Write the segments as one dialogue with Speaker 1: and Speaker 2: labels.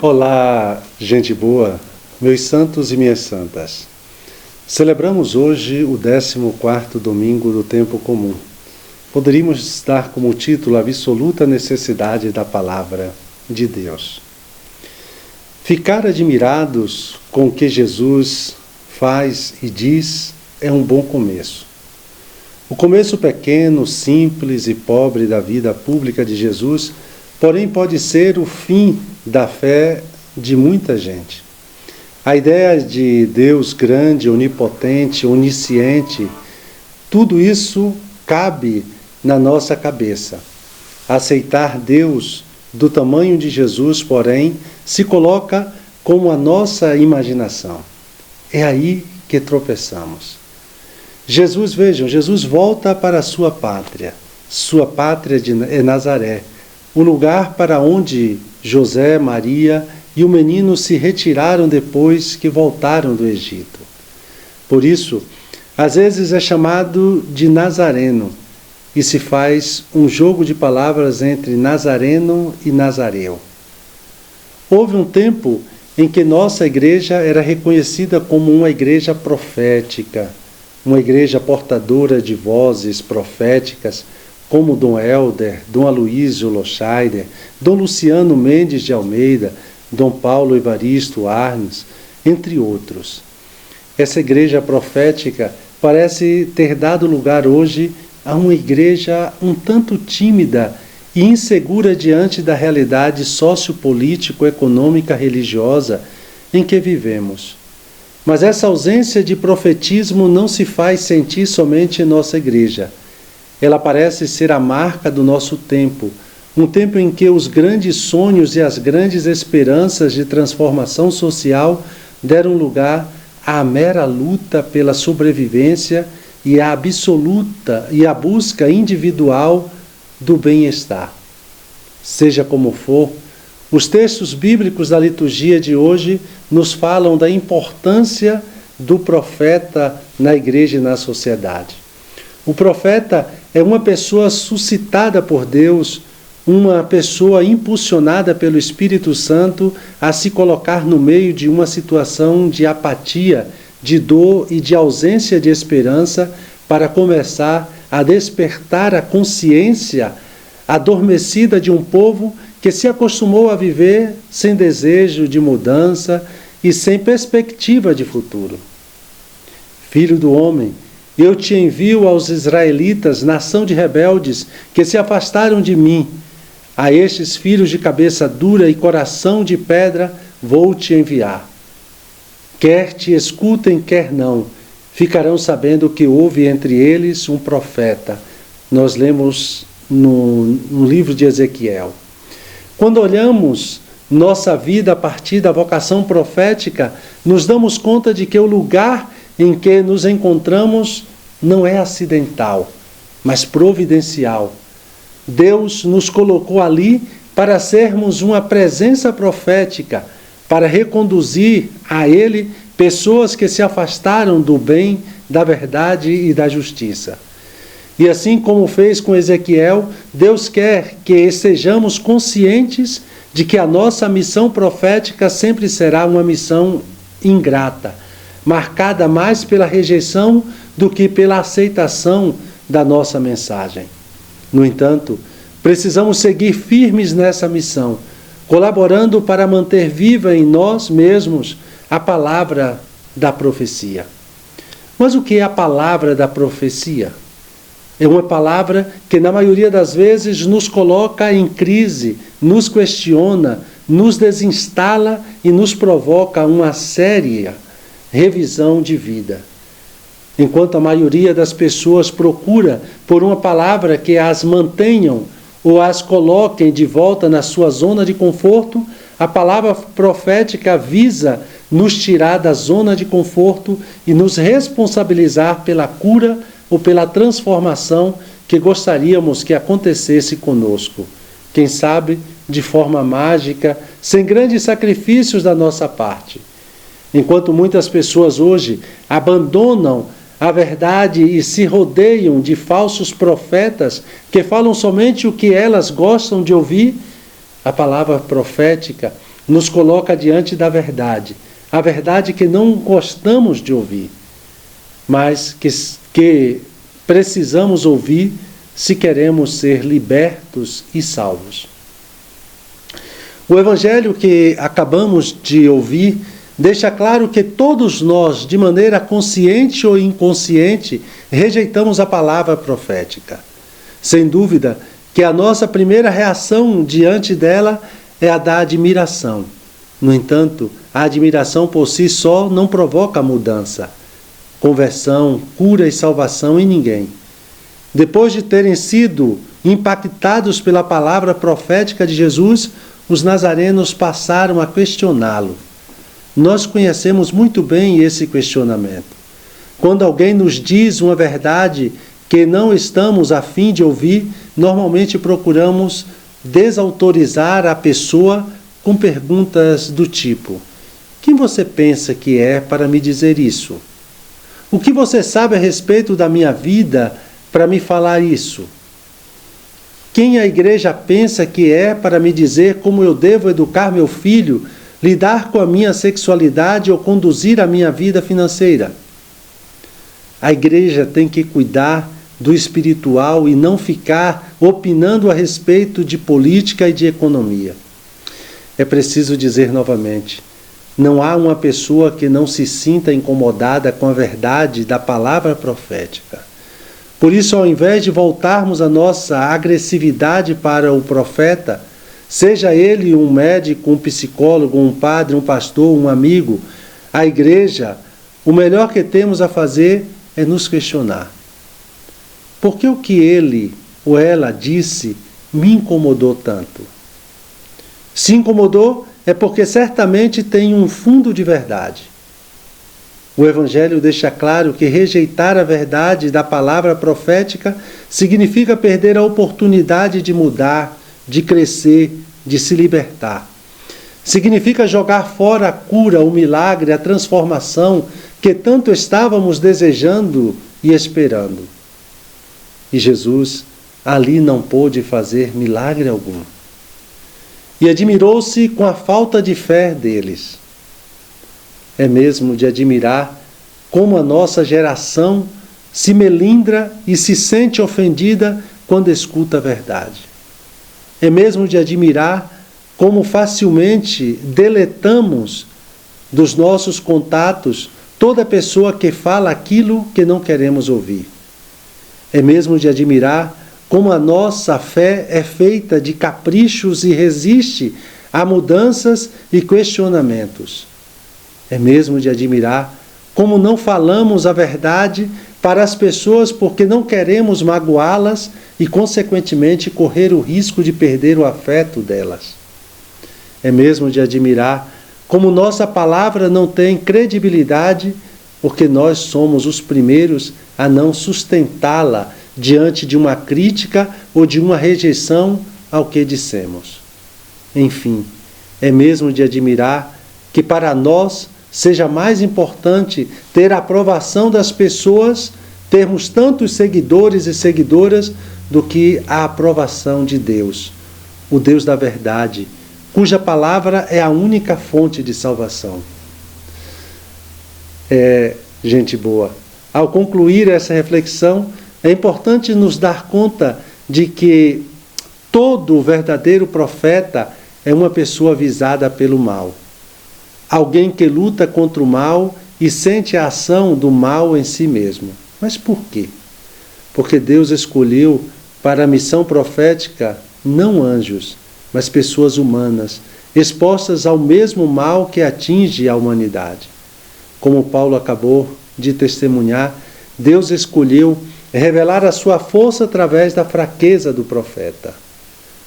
Speaker 1: Olá, gente boa, meus santos e minhas santas. Celebramos hoje o 14º domingo do tempo comum. Poderíamos dar como título a absoluta necessidade da palavra de Deus. Ficar admirados com o que Jesus faz e diz é um bom começo. O começo pequeno, simples e pobre da vida pública de Jesus, porém pode ser o fim da fé de muita gente. A ideia de Deus grande, onipotente, onisciente, tudo isso cabe na nossa cabeça. Aceitar Deus do tamanho de Jesus, porém, se coloca como a nossa imaginação. É aí que tropeçamos. Vejam, Jesus volta para a sua pátria. Sua pátria é Nazaré, o lugar para onde José, Maria e o menino se retiraram depois que voltaram do Egito. Por isso, às vezes é chamado de Nazareno, e se faz um jogo de palavras entre Nazareno e Nazareu. Houve um tempo em que nossa igreja era reconhecida como uma igreja profética, uma igreja portadora de vozes proféticas, como Dom Helder, Dom Aloísio Loscheider, Dom Luciano Mendes de Almeida, Dom Paulo Evaristo Arnes, entre outros. Essa igreja profética parece ter dado lugar hoje a uma igreja um tanto tímida e insegura diante da realidade sociopolítico, econômica, religiosa em que vivemos. Mas essa ausência de profetismo não se faz sentir somente em nossa igreja. Ela parece ser a marca do nosso tempo, um tempo em que os grandes sonhos e as grandes esperanças de transformação social deram lugar à mera luta pela sobrevivência e à absoluta e à busca individual do bem-estar. Seja como for, os textos bíblicos da liturgia de hoje nos falam da importância do profeta na igreja e na sociedade. O profeta é uma pessoa suscitada por Deus, uma pessoa impulsionada pelo Espírito Santo a se colocar no meio de uma situação de apatia, de dor e de ausência de esperança para começar a despertar a consciência adormecida de um povo que se acostumou a viver sem desejo de mudança e sem perspectiva de futuro. Filho do homem, eu te envio aos israelitas, nação de rebeldes, que se afastaram de mim. A estes filhos de cabeça dura e coração de pedra vou te enviar. Quer te escutem, quer não, ficarão sabendo que houve entre eles um profeta. Nós lemos no livro de Ezequiel. Quando olhamos nossa vida a partir da vocação profética, nos damos conta de que o lugar em que nos encontramos não é acidental, mas providencial. Deus nos colocou ali para sermos uma presença profética, para reconduzir a Ele pessoas que se afastaram do bem, da verdade e da justiça. E assim como fez com Ezequiel, Deus quer que sejamos conscientes de que a nossa missão profética sempre será uma missão ingrata, marcada mais pela rejeição do que pela aceitação da nossa mensagem. No entanto, precisamos seguir firmes nessa missão, colaborando para manter viva em nós mesmos a palavra da profecia. Mas o que é a palavra da profecia? É uma palavra que, na maioria das vezes, nos coloca em crise, nos questiona, nos desinstala e nos provoca uma séria revisão de vida. Enquanto a maioria das pessoas procura por uma palavra que as mantenham ou as coloquem de volta na sua zona de conforto, a palavra profética visa nos tirar da zona de conforto e nos responsabilizar pela cura ou pela transformação que gostaríamos que acontecesse conosco. Quem sabe, de forma mágica, sem grandes sacrifícios da nossa parte. Enquanto muitas pessoas hoje abandonam a verdade e se rodeiam de falsos profetas que falam somente o que elas gostam de ouvir, a palavra profética nos coloca diante da verdade. A verdade que não gostamos de ouvir, mas que precisamos ouvir se queremos ser libertos e salvos. O Evangelho que acabamos de ouvir deixa claro que todos nós, de maneira consciente ou inconsciente, rejeitamos a palavra profética. Sem dúvida que a nossa primeira reação diante dela é a da admiração. No entanto, a admiração por si só não provoca mudança, conversão, cura e salvação em ninguém. Depois de terem sido impactados pela palavra profética de Jesus, os nazarenos passaram a questioná-lo. Nós conhecemos muito bem esse questionamento. Quando alguém nos diz uma verdade que não estamos a fim de ouvir, normalmente procuramos desautorizar a pessoa com perguntas do tipo: quem você pensa que é para me dizer isso? O que você sabe a respeito da minha vida para me falar isso? Quem a igreja pensa que é para me dizer como eu devo educar meu filho, lidar com a minha sexualidade ou conduzir a minha vida financeira? A igreja tem que cuidar do espiritual e não ficar opinando a respeito de política e de economia. É preciso dizer novamente, não há uma pessoa que não se sinta incomodada com a verdade da palavra profética. Por isso, ao invés de voltarmos a nossa agressividade para o profeta, seja ele um médico, um psicólogo, um padre, um pastor, um amigo, a igreja, o melhor que temos a fazer é nos questionar. Por que o que ele ou ela disse me incomodou tanto? Se incomodou, é porque certamente tem um fundo de verdade. O Evangelho deixa claro que rejeitar a verdade da palavra profética significa perder a oportunidade de mudar, de crescer, de se libertar. Significa jogar fora a cura, o milagre, a transformação que tanto estávamos desejando e esperando. E Jesus ali não pôde fazer milagre algum. E admirou-se com a falta de fé deles. É mesmo de admirar como a nossa geração se melindra e se sente ofendida quando escuta a verdade. É mesmo de admirar como facilmente deletamos dos nossos contatos toda pessoa que fala aquilo que não queremos ouvir. É mesmo de admirar como a nossa fé é feita de caprichos e resiste a mudanças e questionamentos. É mesmo de admirar como não falamos a verdade para as pessoas porque não queremos magoá-las e, consequentemente, correr o risco de perder o afeto delas. É mesmo de admirar como nossa palavra não tem credibilidade porque nós somos os primeiros a não sustentá-la diante de uma crítica ou de uma rejeição ao que dissemos. Enfim, é mesmo de admirar que para nós seja mais importante ter a aprovação das pessoas, termos tantos seguidores e seguidoras, do que a aprovação de Deus, o Deus da verdade, cuja palavra é a única fonte de salvação. Gente boa, ao concluir essa reflexão, é importante nos dar conta de que todo verdadeiro profeta é uma pessoa visada pelo mal. Alguém que luta contra o mal e sente a ação do mal em si mesmo. Mas por quê? Porque Deus escolheu para a missão profética não anjos, mas pessoas humanas, expostas ao mesmo mal que atinge a humanidade. Como Paulo acabou de testemunhar, Deus escolheu revelar a sua força através da fraqueza do profeta.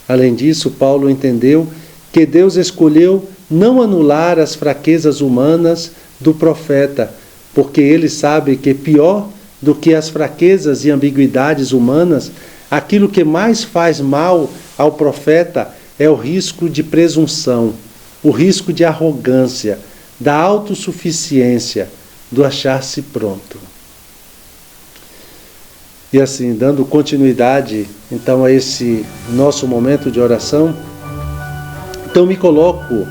Speaker 1: Além disso, Paulo entendeu que Deus escolheu não anular as fraquezas humanas do profeta, porque ele sabe que pior do que as fraquezas e ambiguidades humanas, aquilo que mais faz mal ao profeta é o risco de presunção, o risco de arrogância, da autossuficiência, do achar-se pronto. E assim, dando continuidade então a esse nosso momento de oração, então me coloco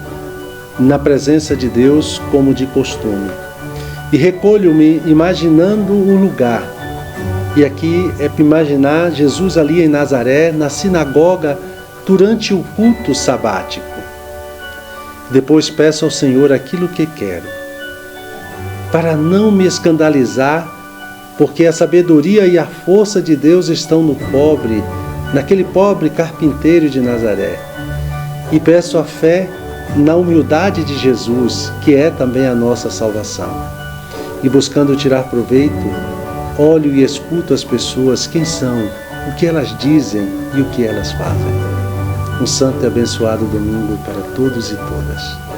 Speaker 1: na presença de Deus como de costume. E recolho-me imaginando o lugar. E aqui é para imaginar Jesus ali em Nazaré, na sinagoga, durante o culto sabático. Depois peço ao Senhor aquilo que quero, para não me escandalizar, porque a sabedoria e a força de Deus estão no pobre, naquele pobre carpinteiro de Nazaré. E peço a fé na humildade de Jesus, que é também a nossa salvação. E buscando tirar proveito, olho e escuto as pessoas, quem são, o que elas dizem e o que elas fazem. Um santo e abençoado domingo para todos e todas.